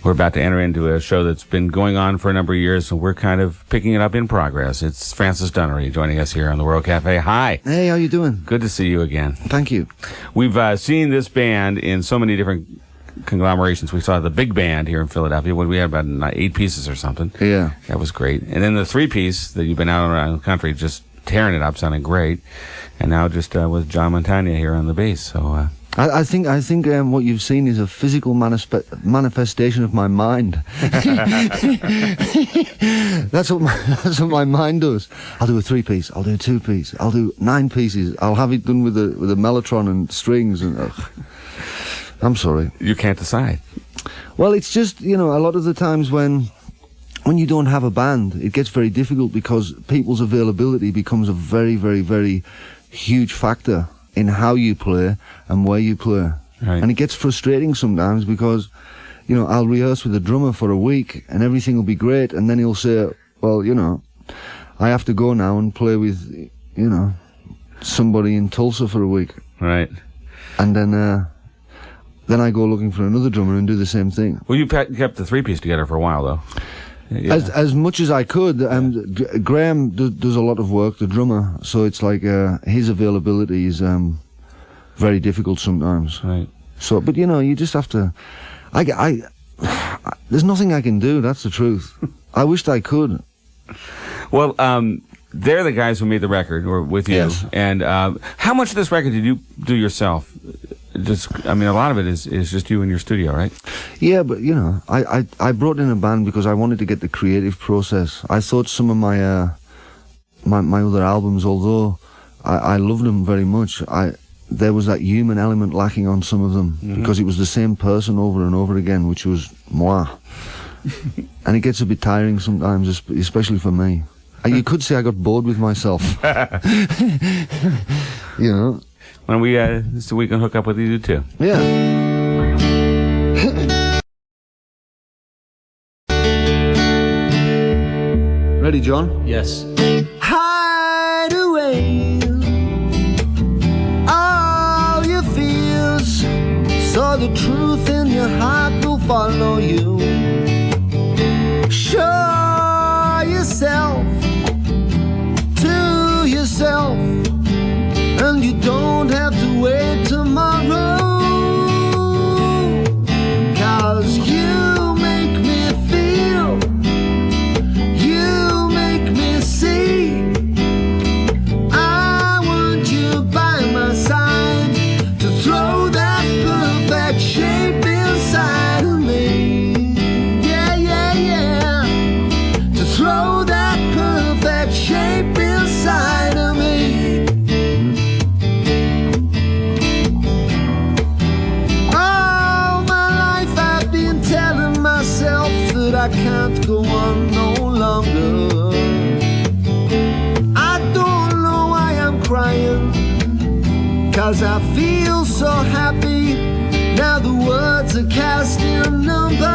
We're about to enter into a show that's been going on for a number of years, so we're kind of picking it up in progress. It's Francis Dunnery joining us here on the World Cafe. Hi. Hey, how you doing? Good to see you again. Thank you. We've seen this band in so many different conglomerations. We saw the big band here in Philadelphia when we had about 8 pieces or something. Yeah. That was great. And then the 3-piece that you've been out around the country just tearing it up, sounding great. And now just with John Montagna here on the bass. So I think what you've seen is a physical manifestation of my mind. That's what my mind does. I'll do a 3-piece. I'll do a 2-piece. I'll do 9 pieces. I'll have it done with a mellotron and strings and. I'm sorry. You can't decide. Well, it's just, a lot of the times when you don't have a band, it gets very difficult because people's availability becomes a very, very, very huge factor in how you play and where you play. Right. And it gets frustrating sometimes because, I'll rehearse with a drummer for a week and everything will be great, and then he'll say, well, I have to go now and play with, somebody in Tulsa for a week. Right. And then I go looking for another drummer and do the same thing. Well, you kept the 3-piece together for a while, though. Yeah. As much as I could. Graham does a lot of work, the drummer, so it's like his availability is very difficult sometimes. Right. So, but you just have to. There's nothing I can do. That's the truth. I wished I could. Well, they're the guys who made the record, or with you. Yes. And how much of this record did you do yourself? A lot of it is just you in your studio, right? Yeah, but I brought in a band because I wanted to get the creative process. I thought some of my my other albums, although I loved them very much, there was that human element lacking on some of them because it was the same person over and over again, which was moi. And it gets a bit tiring sometimes, especially for me. You could say I got bored with myself. When so we can hook up with you too. Yeah. Ready, John? Yes. Hide away all your fears, so the truth in your heart will follow you. Show yourself to yourself, and you don't have to wait tomorrow, 'cause you make me feel, you make me see. I want you by my side to throw that perfect shape inside of me. Yeah, yeah, yeah. To throw that perfect shape inside of me. I can't go on no longer. I don't know why I'm crying, 'cause I feel so happy. Now the words are cast in numbers,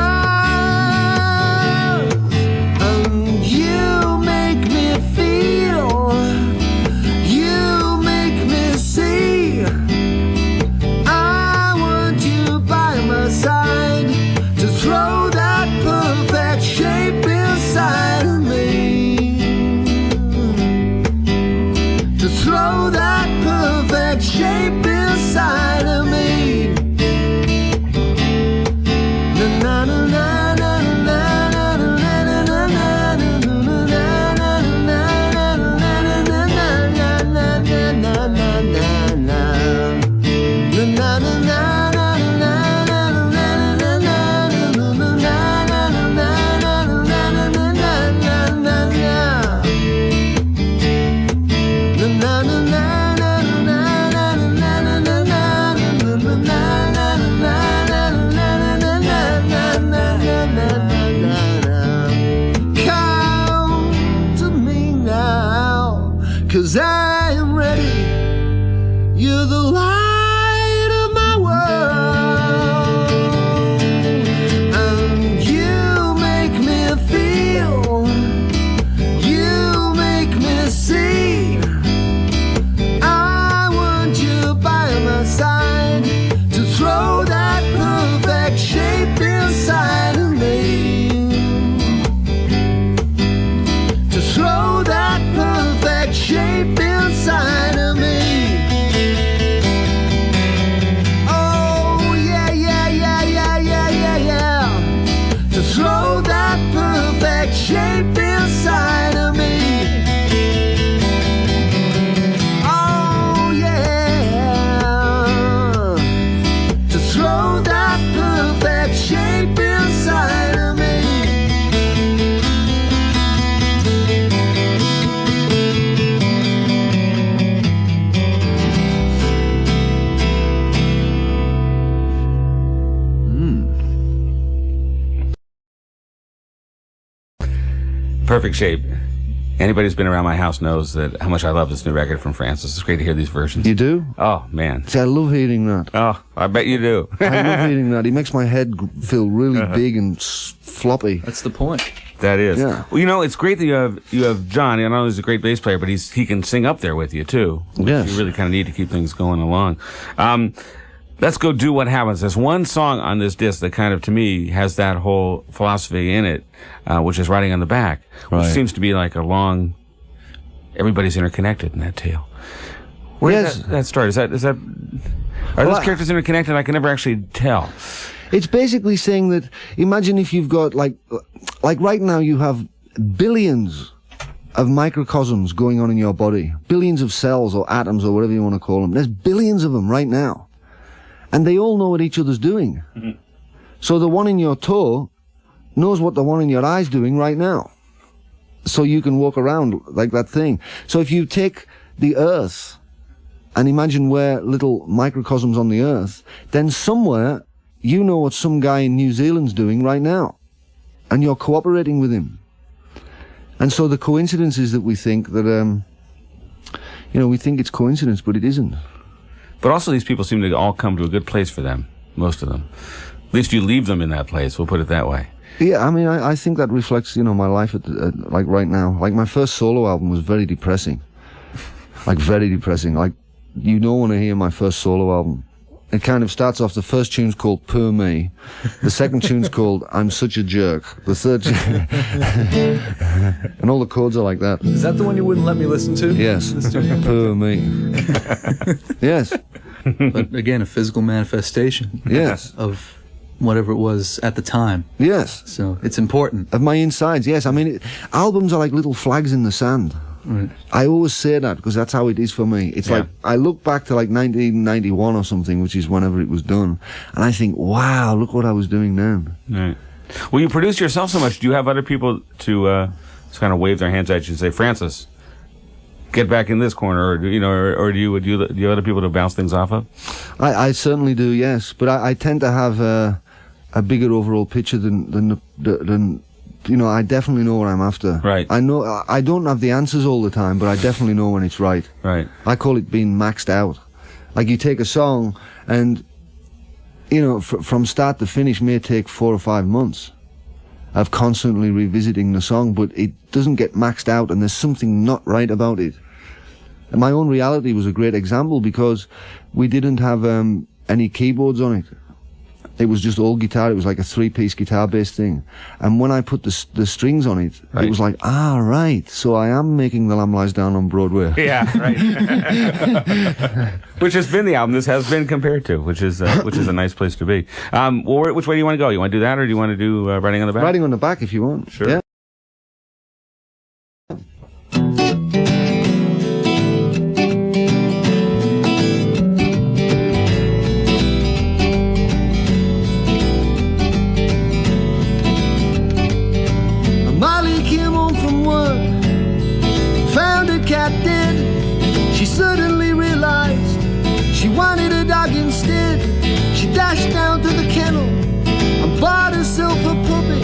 and you make me feel, you make me see. I want you by my side to throw that perfect shape inside of me, to throw that perfect shape inside of me. Na na na na. Perfect shape. Anybody who's been around my house knows that how much I love this new record from Francis. It's great to hear these versions. You do? Oh, man. See, I love hearing that. Oh, I bet you do. I love hearing that. He makes my head feel really big and floppy. That's the point. That is. Yeah. Well, you know, it's great that you have John. I know he's a great bass player, but he can sing up there with you, too. Which Yes. you really kind of need to keep things going along. Let's go do What Happens. There's one song on this disc that kind of, to me, has that whole philosophy in it, which is Riding on the Back, which Right. seems to be like a long... Everybody's interconnected in that tale. Where Yes. did that start? Is that are Well, those characters interconnected? I can never actually tell. It's basically saying that, imagine if you've got, like right now you have billions of microcosms going on in your body. Billions of cells or atoms or whatever you want to call them. There's billions of them right now. And they all know what each other's doing. Mm-hmm. So the one in your toe knows what the one in your eye's doing right now. So you can walk around like that thing. So if you take the Earth and imagine we're little microcosms on the Earth, then somewhere you know what some guy in New Zealand's doing right now. And you're cooperating with him. And so the coincidences that we think that, we think it's coincidence, but it isn't. But also these people seem to all come to a good place for them, most of them. At least you leave them in that place, we'll put it that way. Yeah, I mean, I think that reflects, my life like right now. Like my first solo album was very depressing. Like very depressing. Like, you don't want to hear my first solo album. It kind of starts off, the first tune's called Per Me. The second tune's called I'm Such a Jerk. The third and all the chords are like that. Is that the one you wouldn't let me listen to? Yes. Per Me. Yes. But again, a physical manifestation. Yes. Of whatever it was at the time. Yes. So it's important. Of my insides, yes. I mean, albums are like little flags in the sand. Right. I always say that because that's how it is for me. It's like, I look back to like 1991 or something, which is whenever it was done, and I think, wow, look what I was doing then. Right. Well, you produce yourself so much. Do you have other people to just kind of wave their hands at you and say, Francis, get back in this corner, or do you have other people to bounce things off of? I certainly do, yes, but I tend to have a bigger overall picture than I definitely know what I'm after. Right. I know I don't have the answers all the time, but I definitely know when it's right. Right. I call it being maxed out. Like you take a song and, from start to finish may take 4 or 5 months of constantly revisiting the song, but it doesn't get maxed out and there's something not right about it. And My Own Reality was a great example because we didn't have any keyboards on it. It was just all guitar. It was like a 3-piece guitar-based thing. And when I put the strings on it, right. It was like, right. So I am making The Lamb Lies Down on Broadway. Yeah, right. Which has been the album this has been compared to, which is a nice place to be. Well, which way do you want to go? You want to do that, or do you want to do Riding on the Back? Riding on the Back, if you want. Sure. Yeah. She suddenly realized she wanted a dog instead. She dashed down to the kennel and bought herself a puppy.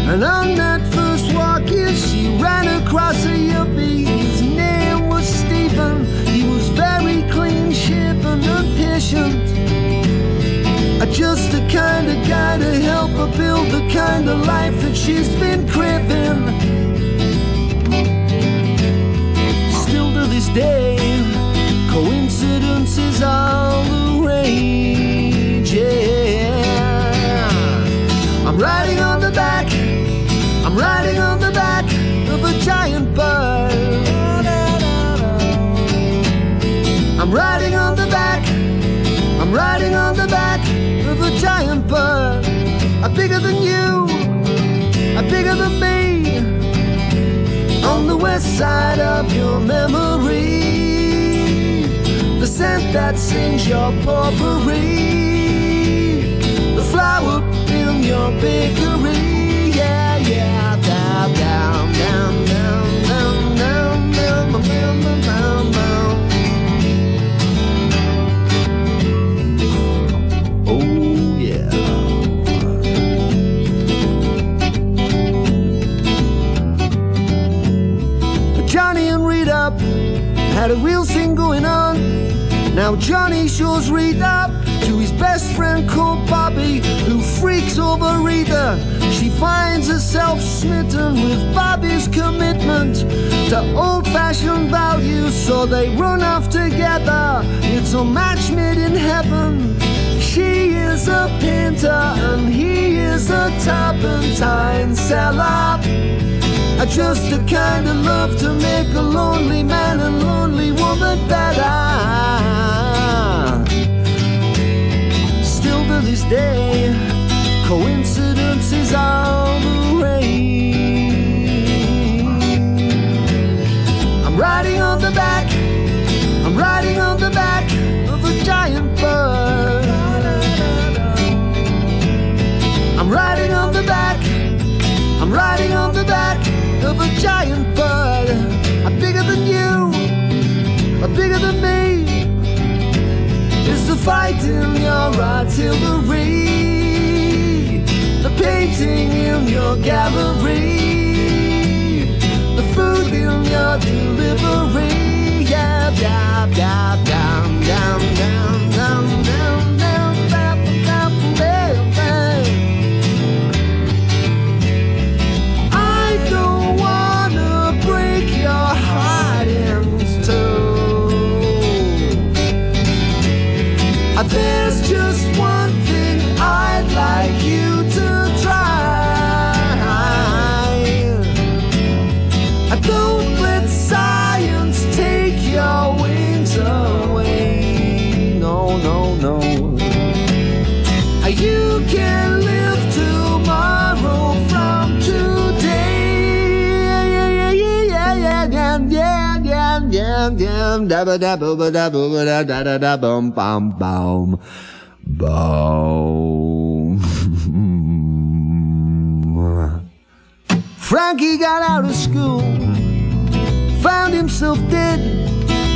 And on that first walk, yes, she ran across a yuppie. His name was Stephen. He was very clean-shaven and patient. Just the kind of guy to help her build the kind of life that she's been craving. This day, coincidence is all the rage. Yeah. I'm riding on the back of a giant bird. I'm riding on the back of a giant bird. Bigger than you, bigger than me. On the west side of your memory, the scent that sings your potpourri, the flower in your bakery. Yeah, yeah, down, down, down, down, down, down, down, down, down, down, down. Oh yeah. How Johnny shows Rita to his best friend called Bobby, who freaks over Rita. She finds herself smitten with Bobby's commitment to old-fashioned values, so they run off together. It's a match made in heaven. She is a painter and he is a turpentine seller. Just the kind of love to make a lonely man and lonely woman better. Still to this day, coincidences are the rage. I'm riding on the back of a giant bird. I'm riding on the back of a giant bird. I'm bigger than you, I'm bigger than me. It's the fight in your artillery, the painting in your gallery, the food in your delivery. Yeah, down, down, down, down, down, down, down, down, down, down, down, down. I don't wanna break your heart in two. There's just one thing I'd like you to try. Don't let science take your wings away. No, no, no. You can live tomorrow from today. Dabba dabba dabba da da da bum bum bum bum. Frankie got out of school, found himself dead.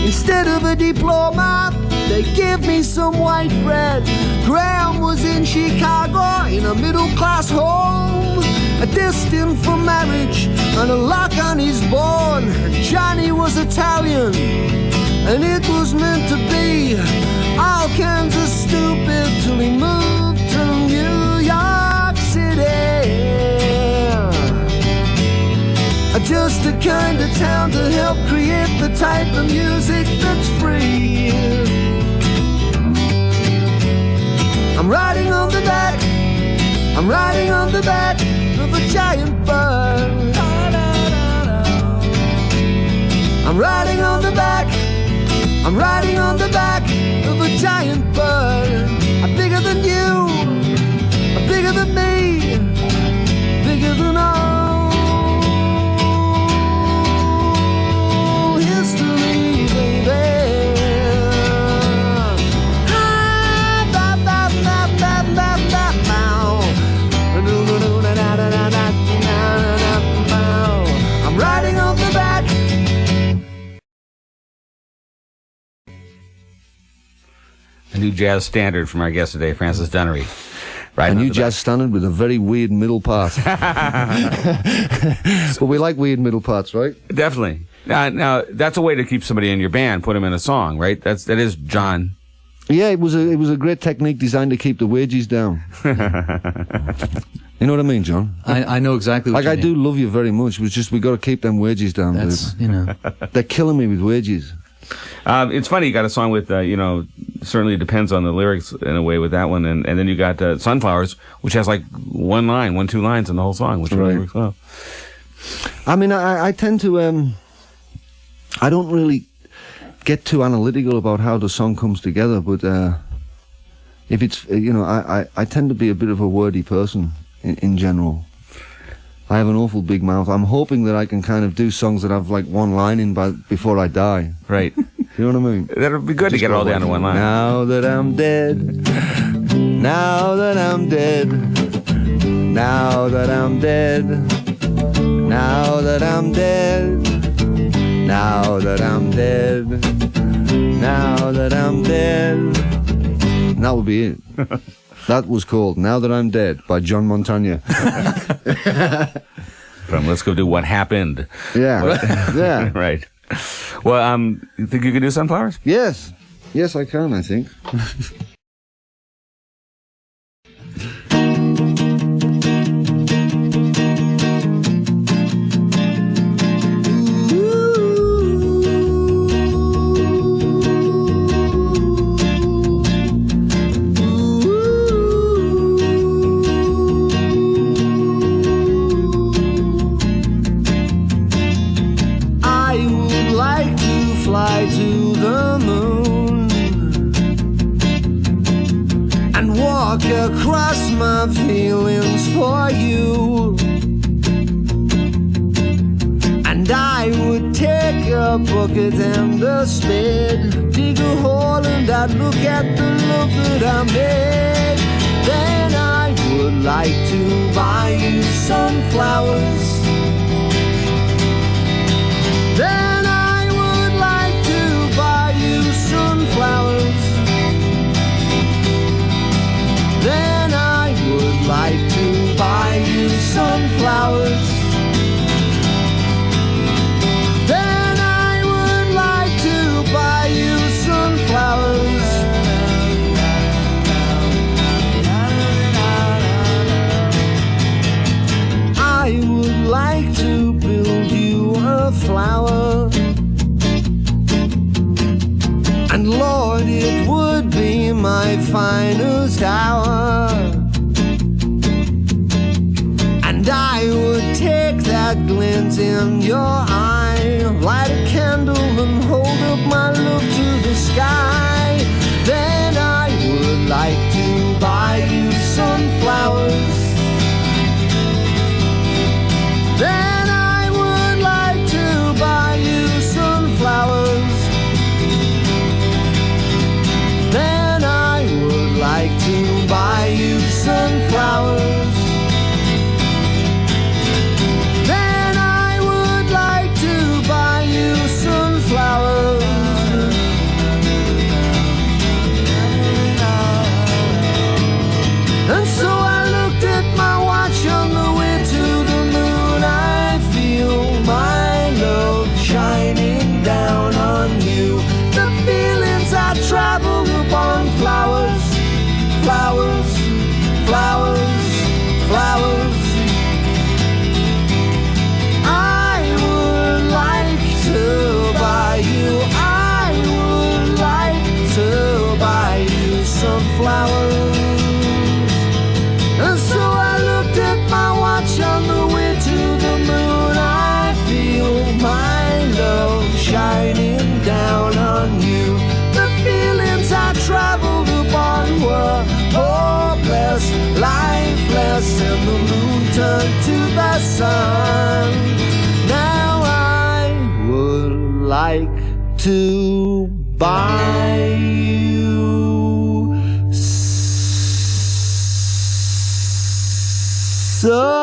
Instead of a diploma, they gave me some white bread. Graham was in Chicago in a middle-class home, destined for marriage and a lock on his bone. Johnny was Italian, and it was meant to be. All kinds of stupid till he moved to New York City. Just the kind of town to help create the type of music that's free. I'm riding on the back of a giant bird. I'm riding on the back of a giant bird. I'm bigger than you, I'm bigger than me, bigger than all history, baby. I'm riding on the back. A new jazz standard from our guest today, Francis Dunnery. Right. A new jazz standard with a very weird middle part. But we like weird middle parts, right? Definitely. Now, that's a way to keep somebody in your band, put them in a song, right? That is John. Yeah, it was a great technique designed to keep the wages down. You know what I mean, John? I know exactly what like you I mean. do love you very much. It was just we got to keep them wages down. That's, dude. you know. They're killing me with wages. It's funny, you got a song with, certainly depends on the lyrics in a way with that one, and then you got Sunflowers, which has like two lines in the whole song, which really works well. I mean, I tend to, I don't really get too analytical about how the song comes together, but if it's, I tend to be a bit of a wordy person in general. I have an awful big mouth. I'm hoping that I can kind of do songs that have like one line in before I die. Right. You know what I mean? That'll be good to get it all down to one line. Now that I'm dead, now that I'm dead, now that I'm dead, now that I'm dead, now that I'm dead, now that I'm dead. And that would be it. That was called Now That I'm Dead by John Montagna. From Let's Go Do What Happened. Yeah. Yeah. Right. Well, you think you could do Sunflowers? Yes. Yes, I can, I think. Fly to the moon and walk across my feelings for you. And I would take a bucket and a spade, dig a hole and I'd look at the love that I made. Then I would like to buy you sunflowers. Then sunflowers. Then I would like to buy you sunflowers. Then I would like to buy you sunflowers. I would like to build you a flower. And Lord, it would be my finest hour. And I would take that glint in your eye, light a candle and hold up my love to the sky. Then I would like to buy you sunflowers. Then I would like to buy you sunflowers. Then I would like to buy you sunflowers. Then I would like to buy you sunflowers. And so I looked at my watch on the way to the moon. I feel my love shining down on you. The feelings I travel upon flowers, flowers, flowers, flowers. I would like to buy you, I would like to buy you some flowers. And so I looked at my watch on the way to the moon. I feel my love shining down on you. I traveled upon were hopeless, lifeless, and the moon turned to the sun. Now I would like to buy you some